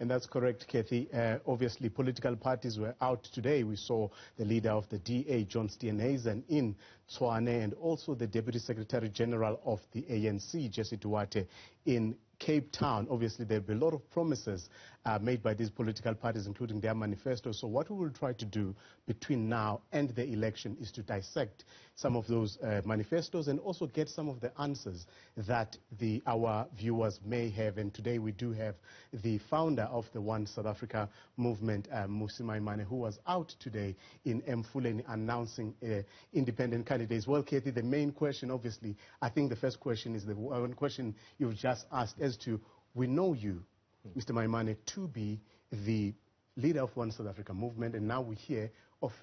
And that's correct, Kathy. Obviously, political parties were out today. We saw the leader of the DA, John Steenhuisen, in Tshwane, and also the Deputy Secretary General of the ANC, Jesse Duarte, in Cape Town. Obviously, there will be a lot of promises made by these political parties, including their manifestos. So what we will try to do between now and the election is to dissect some of those manifestos and also get some of the answers that our viewers may have. And today we do have the founder of the One South Africa movement, Mmusi Maimane, who was out today in Mfuleni announcing independent candidates. Well, Kathy, the main question, obviously, I think the first question is the one question you've just asked as to, we know you, Mr. Maimane, to be the leader of One South Africa movement, and now we hear of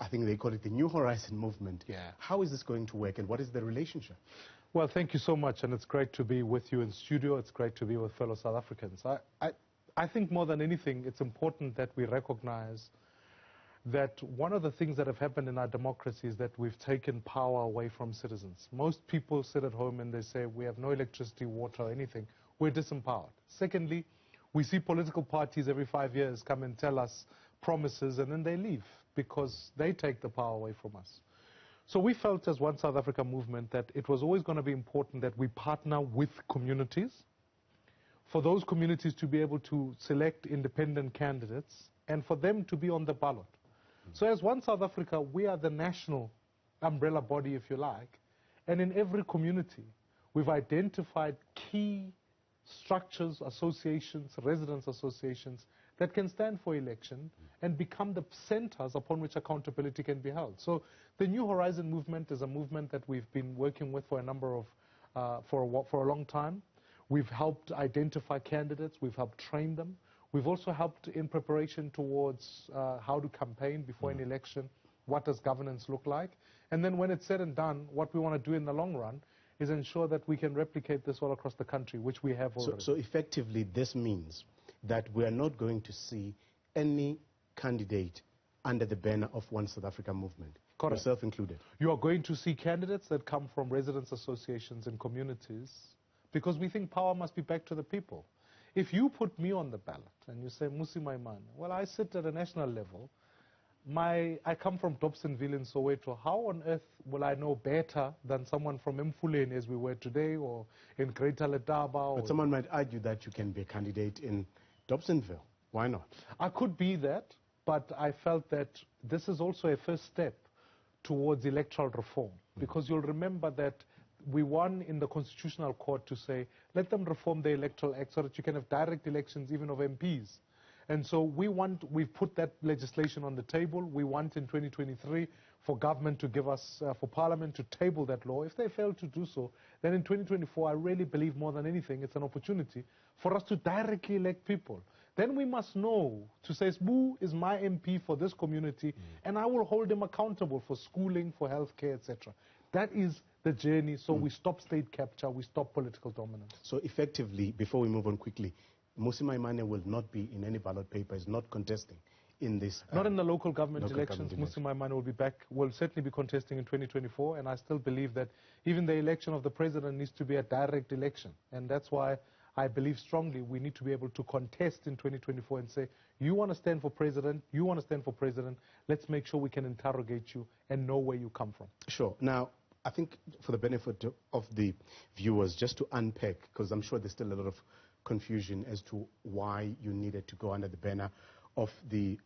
I think they call it the New Horizon movement. Yeah. How is this going to work, and what is the relationship? Well, thank you so much, and it's great to be with you in studio. It's great to be with fellow South Africans. I think more than anything, it's important that we recognize that one of the things that have happened in our democracy is that we've taken power away from citizens. Most people sit at home and they say, we have no electricity, water, or anything. We're disempowered. Secondly, we see political parties every 5 years come and tell us promises, and then they leave because they take the power away from us. So we felt as One South Africa movement that it was always going to be important that we partner with communities, for those communities to be able to select independent candidates and for them to be on the ballot. So as One South Africa, we are the national umbrella body, if you like, and in every community we've identified key structures, associations, residents associations that can stand for election and become the centers upon which accountability can be held. So the New Horizon movement is a movement that we've been working with for a number of, for a long time. We've helped identify candidates, we've helped train them. We've also helped in preparation towards how to campaign before an election, what does governance look like. And then when it's said and done, what we want to do in the long run is ensure that we can replicate this all across the country, which we have already. So effectively, this means that we are not going to see any candidate under the banner of One South Africa movement, Correct. Yourself included. You are going to see candidates that come from residents associations and communities, because we think power must be back to the people. If you put me on the ballot and you say, Mmusi Maimane, well, I sit at a national level. I come from Dobsonville in Soweto. How on earth will I know better than someone from Mfuleni, as we were today, or in Greater Letaba? But someone might argue that you can be a candidate in Dobsonville. Why not? I could be that, but I felt that this is also a first step towards electoral reform, because you'll remember that we won in the Constitutional Court to say, let them reform the Electoral Act so that you can have direct elections even of MPs. And so we've put that legislation on the table. We want in 2023 for government to give us, for Parliament to table that law. If they fail to do so, then in 2024, I really believe more than anything, it's an opportunity for us to directly elect people. Then we must know to say, Sbu is my MP for this community, and I will hold him accountable for schooling, for healthcare, etc. That is the journey, so we stop state capture, we stop political dominance. So effectively, before we move on quickly, Mmusi Maimane will not be in any ballot papers, not contesting in this... not in the local government elections. Mmusi Maimane will be back, will certainly be contesting in 2024, and I still believe that even the election of the president needs to be a direct election, and that's why I believe strongly we need to be able to contest in 2024 and say, you want to stand for president, you want to stand for president, let's make sure we can interrogate you and know where you come from. Sure. Now, I think for the benefit of the viewers, just to unpack, because I'm sure there's still a lot of confusion as to why you needed to go under the banner of the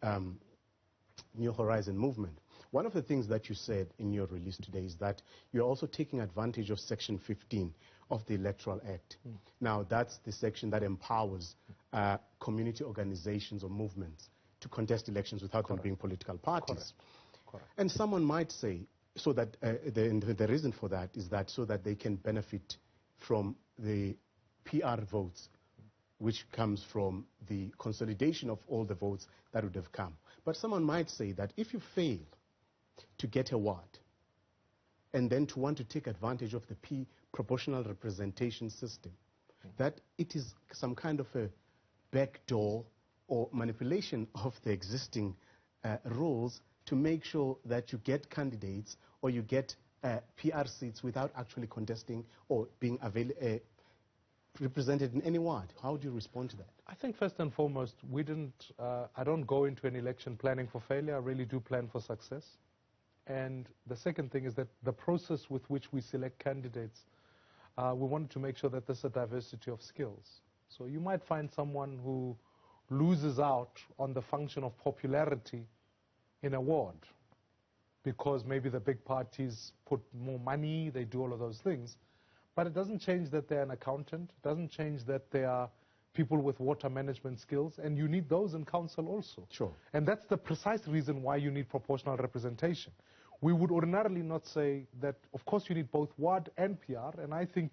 New Horizon movement. One of the things that you said in your release today is that you're also taking advantage of Section 15 of the Electoral Act. Now, that's the section that empowers community organizations or movements to contest elections without them being political parties. Correct. And someone might say, so that the reason for that is that so that they can benefit from the PR votes, which comes from the consolidation of all the votes that would have come. But someone might say that if you fail to get a ward, and then to want to take advantage of the proportional representation system, that it is some kind of a backdoor or manipulation of the existing rules to make sure that you get candidates or you get PR seats without actually contesting or being represented in any ward. How do you respond to that? I think first and foremost, I don't go into an election planning for failure. I really do plan for success. And the second thing is that the process with which we select candidates, we wanted to make sure that there's a diversity of skills. So you might find someone who loses out on the function of popularity in a ward because maybe the big parties put more money, they do all of those things. But it doesn't change that they're an accountant. It doesn't change that they are people with water management skills, and you need those in council also. Sure. And that's the precise reason why you need proportional representation. We would ordinarily not say that, of course, you need both ward and PR, and I think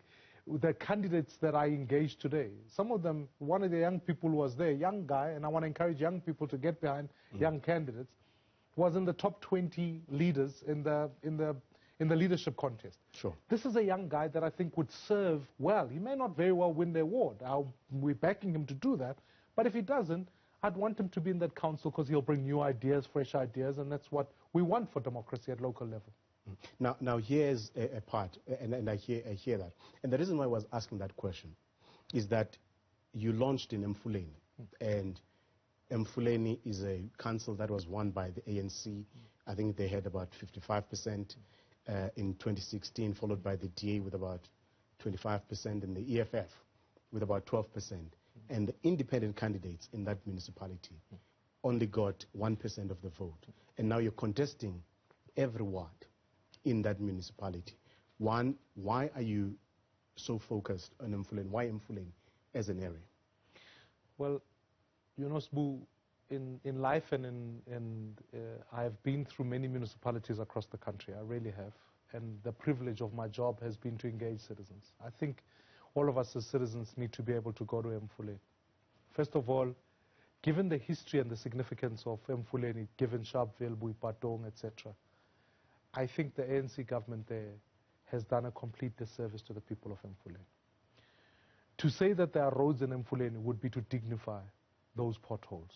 the candidates that I engaged today, some of them, one of the young people who was there, young guy, and I want to encourage young people to get behind young candidates, was in the top 20 leaders in the leadership contest. Sure. This is a young guy that I think would serve well. He may not very well win the award. We're backing him to do that. But if he doesn't, I'd want him to be in that council because he'll bring new ideas, fresh ideas, and that's what we want for democracy at local level. Now here's a part, and I hear that. And the reason why I was asking that question is that you launched in Mfuleni, and Mfuleni is a council that was won by the ANC. I think they had about 55% in 2016, followed by the DA with about 25%, and the EFF with about 12%. And the independent candidates in that municipality only got 1% of the vote. And now you're contesting every ward in that municipality. One, why are you so focused on Mfuleni? Why Mfuleni as an area? Well, you know, Sbu, in life and I've been through many municipalities across the country. I really have. And the privilege of my job has been to engage citizens. I think all of us as citizens need to be able to go to Mfuleni. First of all, given the history and the significance of Mfuleni, given Sharpeville, Boipatong, etc., I think the ANC government there has done a complete disservice to the people of Mfuleni. To say that there are roads in Mfuleni would be to dignify those potholes.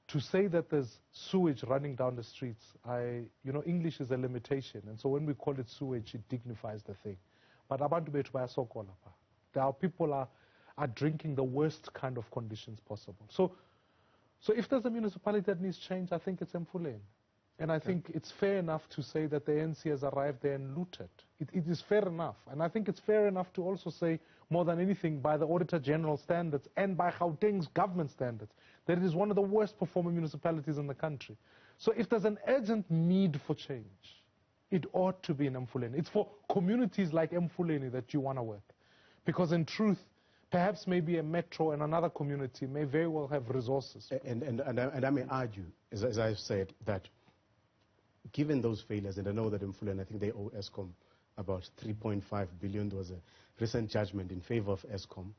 To say that there's sewage running down the streets, you know, English is a limitation, and so when we call it sewage, it dignifies the thing. But abantu bethu bayasokola pa. There are people are drinking the worst kind of conditions possible. So if there's a municipality that needs change, I think it's Mfuleni. And I think it's fair enough to say that the ANC has arrived there and looted. It is fair enough. And I think it's fair enough to also say, more than anything, by the Auditor General standards and by Gauteng's government standards, that it is one of the worst performing municipalities in the country. So if there's an urgent need for change, it ought to be in Mfuleni. It's for communities like Mfuleni that you want to work. Because in truth, perhaps maybe a metro and another community may very well have resources. And I may argue, as I've said, that given those failures, and I know that Mfuleni, I think they owe Eskom about 3.5 billion. There was a recent judgment in favor of Eskom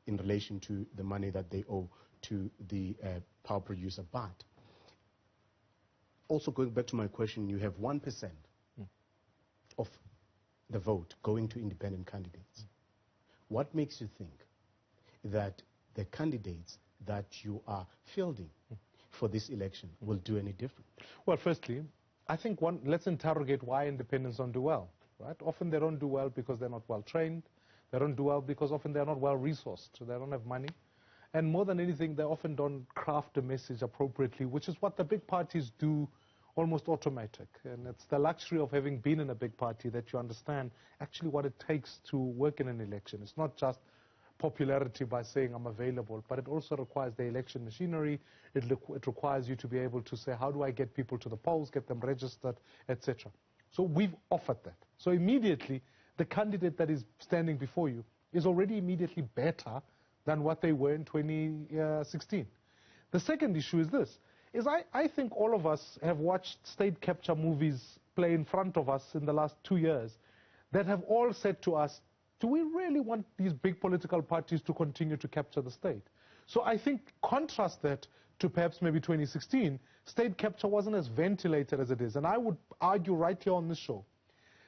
in relation to the money that they owe to the power producer. But also going back to my question, you have 1% of the vote going to independent candidates. What makes you think that the candidates that you are fielding for this election will do any different? Well, firstly, I think let's interrogate why independents don't do well, right? Often they don't do well because they're not well trained. They don't do well because often they're not well resourced. They don't have money. And more than anything, they often don't craft a message appropriately, which is what the big parties do almost automatic. And it's the luxury of having been in a big party that you understand actually what it takes to work in an election. It's not just popularity by saying I'm available, but it also requires the election machinery. It requires you to be able to say, how do I get people to the polls, get them registered, etc. So we've offered that. So immediately, the candidate that is standing before you is already immediately better than what they were in 2016. The second issue is this, is I think all of us have watched state capture movies play in front of us in the last 2 years that have all said to us, do we really want these big political parties to continue to capture the state? So I think contrast that to perhaps maybe 2016, state capture wasn't as ventilated as it is. And I would argue right here on this show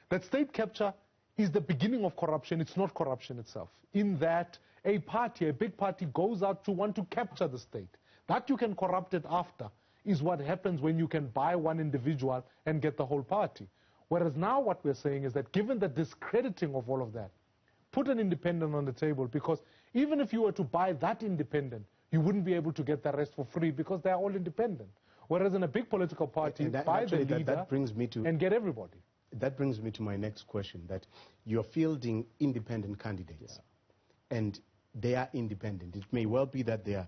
that state capture is the beginning of corruption. It's not corruption itself. In that a party, a big party, goes out to want to capture the state. That you can corrupt it after is what happens when you can buy one individual and get the whole party. Whereas now what we're saying is that given the discrediting of all of that, put an independent on the table, because even if you were to buy that independent, you wouldn't be able to get the rest for free because they're all independent. Whereas in a big political party, buy the leader that brings me to, and get everybody. That brings me to my next question, that you're fielding independent candidates, and they are independent. It may well be that they are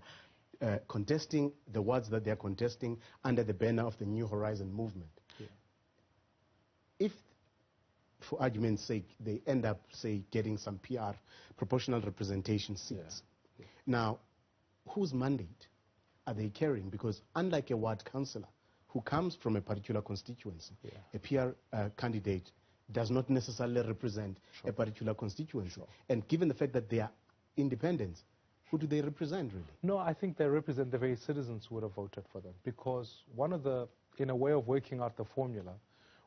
contesting the wards that they are contesting under the banner of the New Horizon movement. Yeah. If, for argument's sake, they end up, say, getting some PR, proportional representation seats, now, whose mandate are they carrying? Because unlike a ward councillor who comes from a particular constituency, a PR candidate does not necessarily represent a particular constituency. And given the fact that they are independents, who do they represent, really? No, I think they represent the very citizens who would have voted for them. Because one of the, in a way of working out the formula,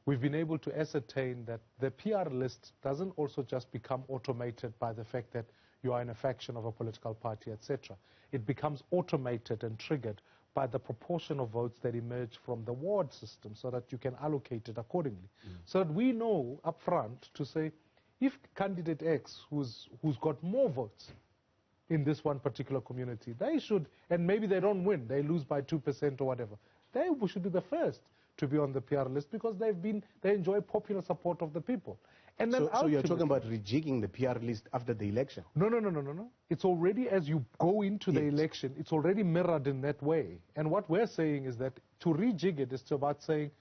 we've been able to ascertain that the PR list doesn't also just become automated by the fact that you are in a faction of a political party, etc. It becomes automated and triggered by the proportion of votes that emerge from the ward system, so that you can allocate it accordingly. So that we know up front to say, if candidate X, who's got more votes in this one particular community, they should, and maybe they don't win, they lose by 2% or whatever, they should be the first to be on the PR list because they enjoy popular support of the people. And then so you're talking about rejigging the PR list after the election? No. It's already, as you go into the election, it's already mirrored in that way. And what we're saying is that to rejig it is about saying,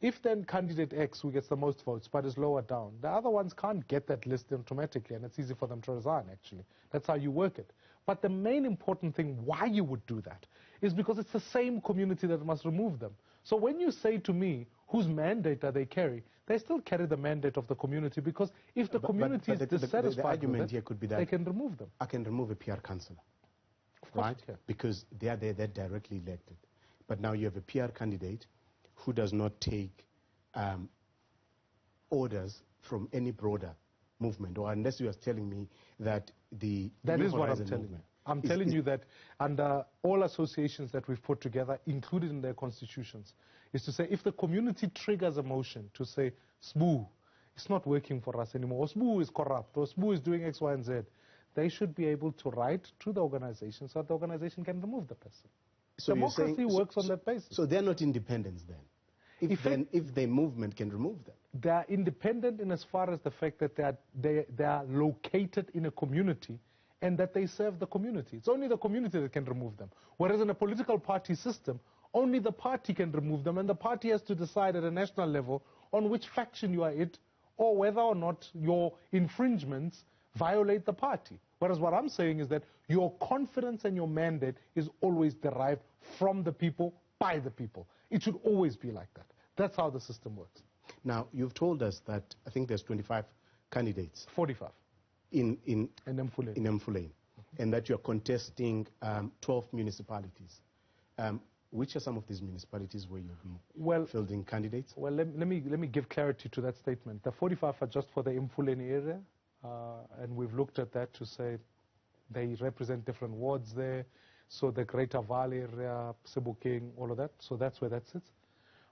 if then candidate X who gets the most votes but is lower down, the other ones can't get that list automatically, and it's easy for them to resign, actually. That's how you work it. But the main important thing why you would do that is because it's the same community that must remove them. So when you say to me, whose mandate are they carry, they still carry the mandate of the community, because if the community is dissatisfied the argument with it, here could be that they can remove them. I can remove a PR councillor, right? Because they're directly elected. But now you have a PR candidate who does not take orders from any broader movement, or unless you are telling me that the That is what I'm telling you. I'm telling you that under all associations that we've put together, included in their constitutions, is to say if the community triggers a motion to say, Sbu, it's not working for us anymore, or Sbu is corrupt, or Sbu is doing X, Y, and Z, they should be able to write to the organization so that the organization can remove the person. So democracy works on that basis. So they're not independents then? If the movement can remove them? They are independent in as far as the fact that they are located in a community and that they serve the community. It's only the community that can remove them. Whereas in a political party system, only the party can remove them, and the party has to decide at a national level on which faction you are in, or whether or not your infringements violate the party. Whereas what I'm saying is that your confidence and your mandate is always derived from the people, by the people. It should always be like that. That's how the system works. Now, you've told us that I think there's 25 candidates. 45. In Mfuleni. And that you're contesting 12 municipalities. Which are some of these municipalities where you'll be fielding candidates? Well, let me give clarity to that statement. The 45 are just for the Mfuleni area, and we've looked at that to say they represent different wards there. So the Greater Vaal area, Sebokeng, all of that. So that's where that sits.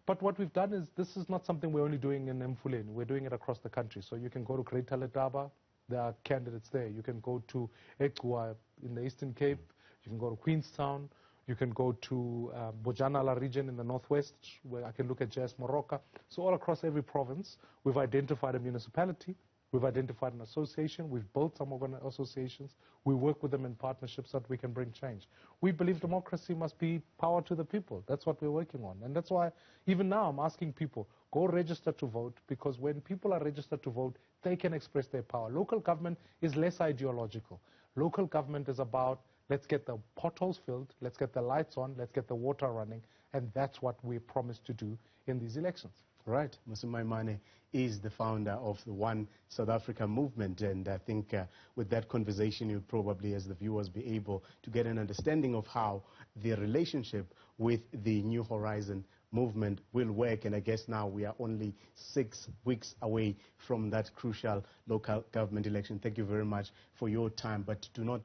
But what we've done is, this is not something we're only doing in Mfuleni. We're doing it across the country. So you can go to Greater Letaba. There are candidates there. You can go to Ekwa in the Eastern Cape. You can go to Queenstown. You can go to Bojanala region in the northwest, where I can look at JS Moroka. So all across every province, we've identified a municipality. We've identified an association. We've built some associations. We work with them in partnerships so that we can bring change. We believe democracy must be power to the people. That's what we're working on. And that's why even now I'm asking people, go register to vote, because when people are registered to vote, they can express their power. Local government is less ideological. Local government is about, let's get the potholes filled, let's get the lights on, let's get the water running, and that's what we promised to do in these elections. Right. Mmusi Maimane is the founder of the One South Africa movement, and I think with that conversation you'll probably, as the viewers, be able to get an understanding of how the relationship with the New Horizon movement will work. And I guess now we are only 6 weeks away from that crucial local government election. Thank you very much for your time, but do not